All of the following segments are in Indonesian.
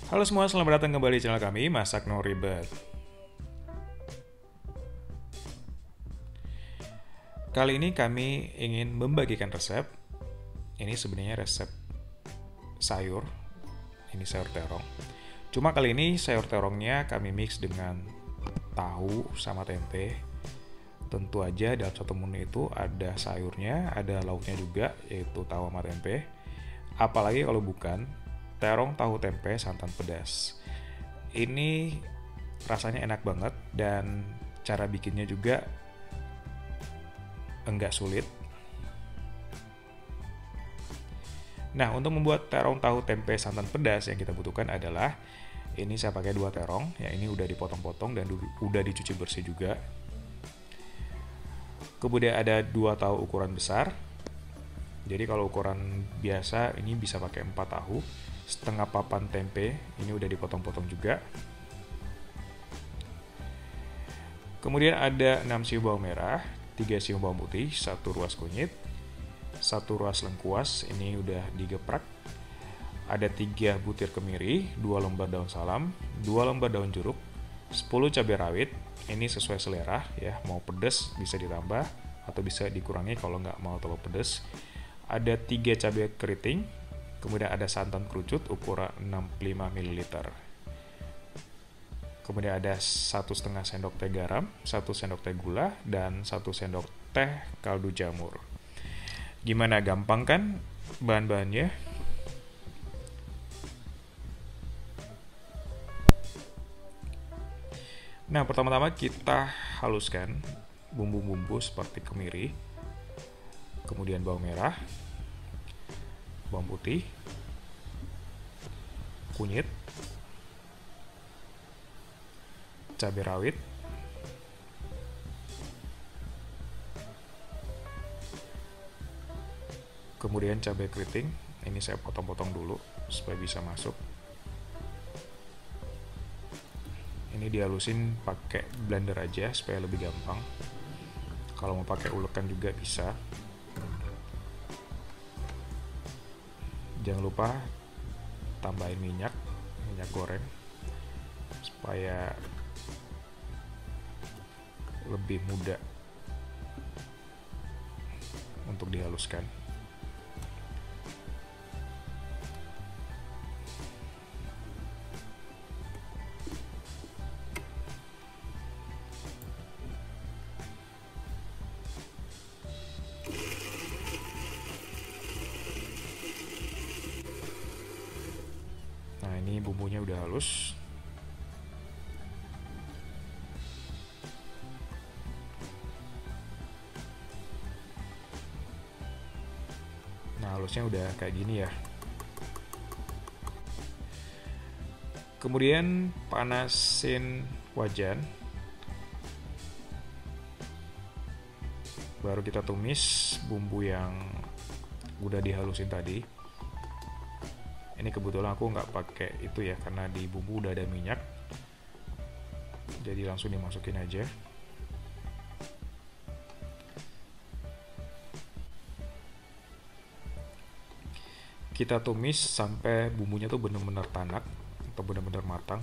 Halo semua, selamat datang kembali di channel kami, Masak No Ribet. Kali ini kami ingin membagikan resep. Ini sebenarnya resep sayur. Ini sayur terong. Cuma kali ini sayur terongnya kami mix dengan tahu sama tempe. Tentu aja dalam satu menu itu ada sayurnya, ada lauknya juga, yaitu tahu sama tempe. Apalagi kalau bukan terong tahu tempe santan pedas. Ini rasanya enak banget dan cara bikinnya juga enggak sulit. Nah, untuk membuat terong tahu tempe santan pedas yang kita butuhkan adalah ini saya pakai 2 terong, ya ini udah dipotong-potong dan udah dicuci bersih juga. Kemudian ada 2 tahu ukuran besar. Jadi kalau ukuran biasa ini bisa pakai 4 tahu. Setengah papan tempe, ini udah dipotong-potong juga. Kemudian ada 6 siung bawang merah, 3 siung bawang putih, 1 ruas kunyit, 1 ruas lengkuas, ini udah digeprak. Ada 3 butir kemiri, 2 lembar daun salam, 2 lembar daun jeruk, 10 cabai rawit, ini sesuai selera ya, mau pedas bisa ditambah atau bisa dikurangi kalau nggak mau terlalu pedas. Ada 3 cabai keriting, kemudian ada santan kerucut ukuran 65 ml. Kemudian ada 1,5 sendok teh garam, 1 sendok teh gula, dan 1 sendok teh kaldu jamur. Gimana, gampang kan bahan-bahannya? Nah, pertama-tama kita haluskan bumbu-bumbu seperti kemiri, kemudian bawang merah, bawang putih, kunyit, cabai rawit, kemudian cabai keriting. Ini saya potong-potong dulu supaya bisa masuk. Ini dihalusin pakai blender aja supaya lebih gampang. Kalau mau pakai ulekan juga bisa. Jangan lupa tambahin minyak goreng supaya lebih mudah untuk dihaluskan. Nah, ini bumbunya udah halus. Nah, halusnya udah kayak gini ya. Kemudian panasin wajan. Baru kita tumis bumbu yang udah dihalusin tadi. Ini kebetulan aku nggak pakai itu ya, karena di bumbu udah ada minyak. Jadi langsung dimasukin aja. Kita tumis sampai bumbunya tuh bener-bener tanak atau bener-bener matang.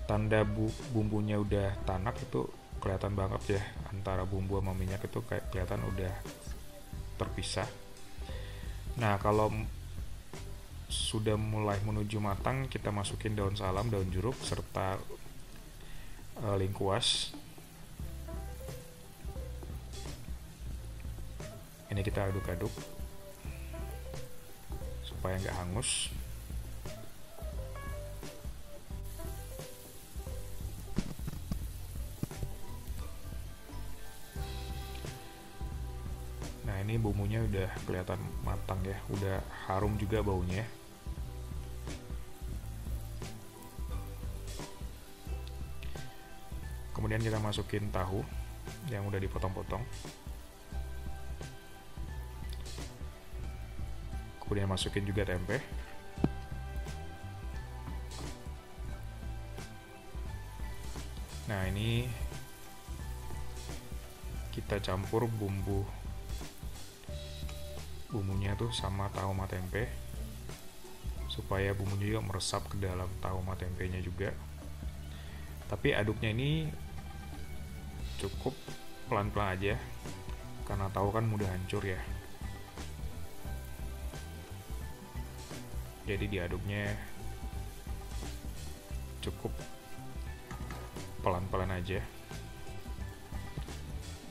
Tanda bumbunya udah tanak itu kelihatan banget ya, antara bumbu sama minyak itu kayak kelihatan udah terpisah. Nah, kalau sudah mulai menuju matang, kita masukin daun salam, daun jeruk, serta lengkuas. Ini kita aduk-aduk supaya nggak hangus. Nah, ini bumbunya udah kelihatan matang ya, udah harum juga baunya. Kemudian kita masukin tahu yang udah dipotong-potong. Kemudian masukin juga tempe. Nah, ini kita campur bumbu bumbunya tuh sama tahu sama tempe, supaya bumbunya juga meresap ke dalam tahu sama tempenya juga. Tapi aduknya ini cukup pelan-pelan aja, karena tahu kan mudah hancur ya. Jadi diaduknya cukup pelan-pelan aja.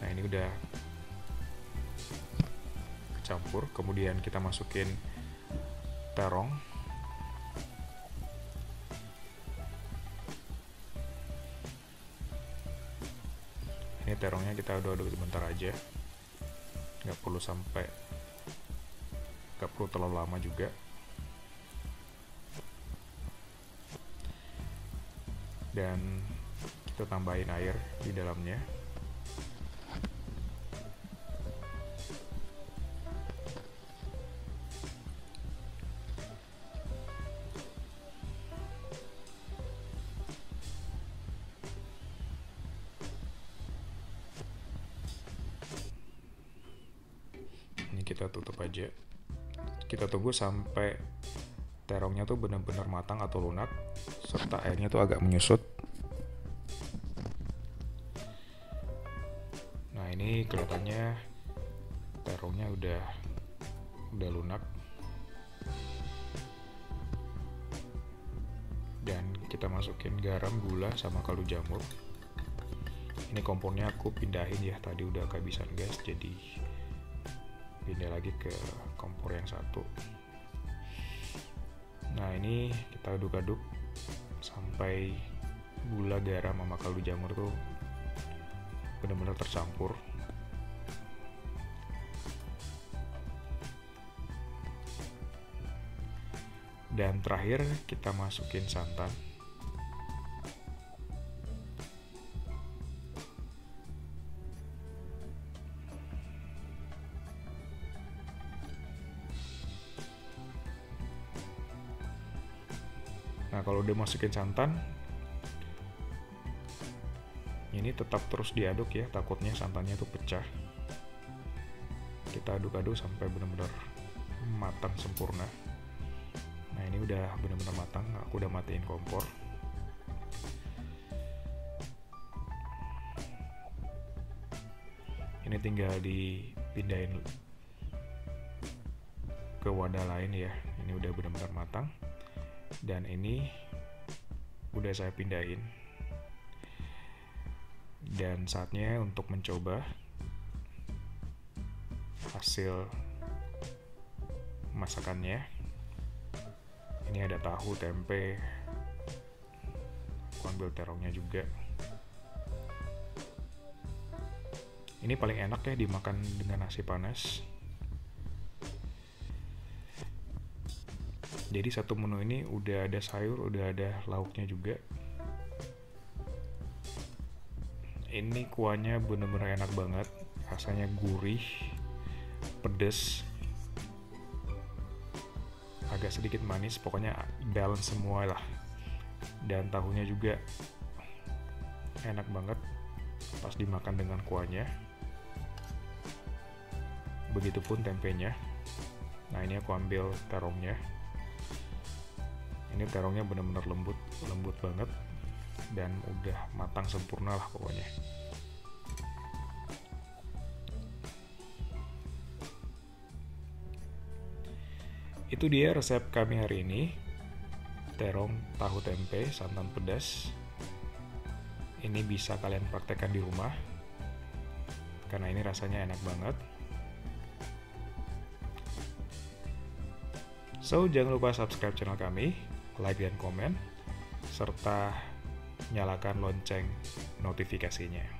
Nah, ini udah kecampur. Kemudian kita masukin terong. Ini terongnya kita aduk sebentar aja, nggak perlu terlalu lama juga. Dan kita tambahin air di dalamnya. Ini kita tutup aja. Kita tunggu sampai terongnya tuh benar-benar matang atau lunak, serta airnya tuh agak menyusut. Nah, ini kelihatannya terongnya udah lunak. Dan kita masukin garam, gula, sama kaldu jamur. Ini kompornya aku pindahin ya, tadi udah kehabisan gas, jadi pindah lagi ke kompor yang satu. Nah, ini kita aduk-aduk sampai gula, garam, sama kaldu jamur tuh benar-benar tercampur. Dan terakhir kita masukin santan. Nah, kalau udah masukin santan, ini tetap terus diaduk ya, takutnya santannya tuh pecah. Kita aduk-aduk sampai benar-benar matang sempurna. Nah, ini udah benar-benar matang, aku udah matiin kompor. Ini tinggal dipindahin ke wadah lain ya. Ini udah benar-benar matang. Dan ini udah saya pindahin. Dan saatnya untuk mencoba hasil masakannya. Ini ada tahu, tempe, aku ambil terongnya juga. Ini paling enak ya dimakan dengan nasi panas. Jadi satu menu ini udah ada sayur, udah ada lauknya juga. Ini kuahnya bener-bener enak banget, rasanya gurih, pedes, agak sedikit manis, pokoknya balance semua lah. Dan tahunya juga enak banget pas dimakan dengan kuahnya. Begitupun tempenya. Nah, ini aku ambil terongnya. Ini terongnya benar-benar lembut banget dan udah matang sempurna lah pokoknya. Itu dia resep kami hari ini, terong tahu tempe santan pedas. Ini bisa kalian praktekkan di rumah karena ini rasanya enak banget. So, jangan lupa subscribe channel kami, like dan komen, serta nyalakan lonceng notifikasinya.